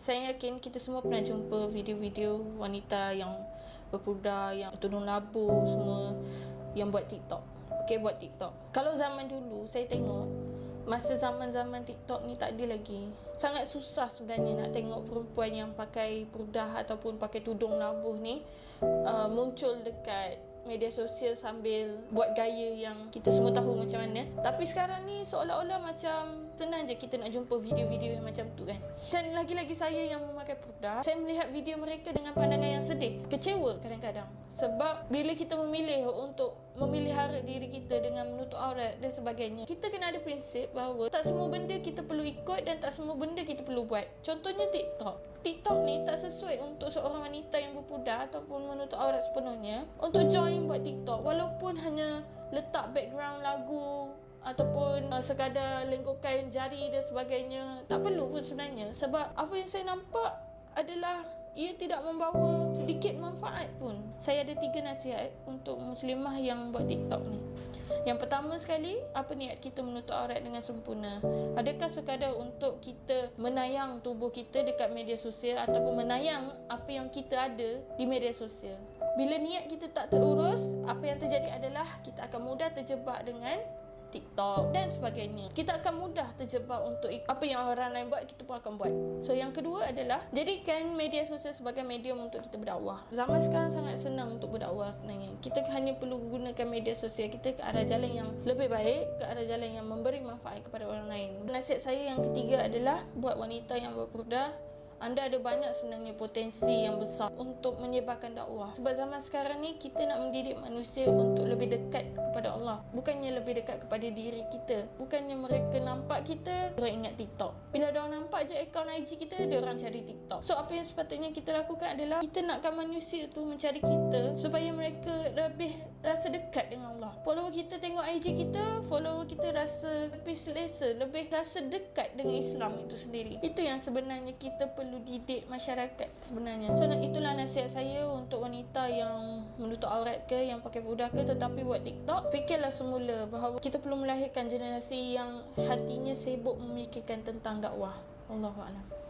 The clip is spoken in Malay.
Saya yakin kita semua pernah jumpa video-video wanita yang berpudar, yang tudung labu semua, yang buat TikTok. Okey, buat TikTok. Kalau zaman dulu saya tengok, masa zaman-zaman TikTok ni tak ada lagi. Sangat susah sebenarnya nak tengok perempuan yang pakai pudar ataupun pakai tudung labuh ni muncul dekat media sosial sambil buat gaya yang kita semua tahu macam mana. Tapi sekarang ni seolah-olah macam senang je kita nak jumpa video-video yang macam tu kan. Dan lagi-lagi saya yang memakai pudar, saya melihat video mereka dengan pandangan yang sedih, kecewa kadang-kadang. Sebab bila kita memilih untuk memelihara diri kita dengan menutup aurat dan sebagainya, kita kena ada prinsip bahawa tak semua benda kita perlu ikut dan tak semua benda kita perlu buat. Contohnya TikTok ni tak sesuai untuk seorang wanita yang berpudar ataupun menutup aurat sepenuhnya untuk join buat TikTok, walaupun hanya letak background lagu ataupun sekadar lengkukkan jari dan sebagainya. Tak perlu pun sebenarnya, sebab apa yang saya nampak adalah ia tidak membawa sedikit manfaat pun. Saya ada 3 nasihat untuk muslimah yang buat TikTok ni. Yang pertama sekali, apa niat kita menutup aurat dengan sempurna? Adakah sekadar untuk kita menayang tubuh kita dekat media sosial ataupun menayang apa yang kita ada di media sosial? Bila niat kita tak terurus, apa yang terjadi adalah kita akan mudah terjebak dengan TikTok dan sebagainya. Kita akan mudah terjebak untuk apa yang orang lain buat, kita pun akan buat. So yang kedua adalah jadikan media sosial sebagai medium untuk kita berdakwah. Zaman sekarang sangat senang untuk berdakwah sebenarnya. Kita hanya perlu gunakan media sosial kita ke arah jalan yang lebih baik, ke arah jalan yang memberi manfaat kepada orang lain. Nasihat saya yang ketiga adalah buat wanita yang berpudar, anda ada banyak sebenarnya potensi yang besar untuk menyebarkan dakwah. Sebab zaman sekarang ni kita nak mendidik manusia untuk lebih dekat kepada Allah, bukannya lebih dekat kepada diri kita. Bukannya mereka nampak kita, diorang ingat TikTok. Bila diorang nampak je akaun IG kita, diorang cari TikTok. So apa yang sepatutnya kita lakukan adalah kita nakkan manusia tu mencari kita supaya mereka lebih rasa dekat dengan Allah. Follower kita tengok IG kita, follower kita rasa lebih selesa, lebih rasa dekat dengan Islam itu sendiri. Itu yang sebenarnya kita perlu didik masyarakat sebenarnya. So itulah nasihat saya untuk wanita yang menutup aurat ke, yang pakai pudar ke tetapi buat TikTok. Fikirlah semula bahawa kita perlu melahirkan generasi yang hatinya sibuk memikirkan tentang dakwah. Allahuakbar.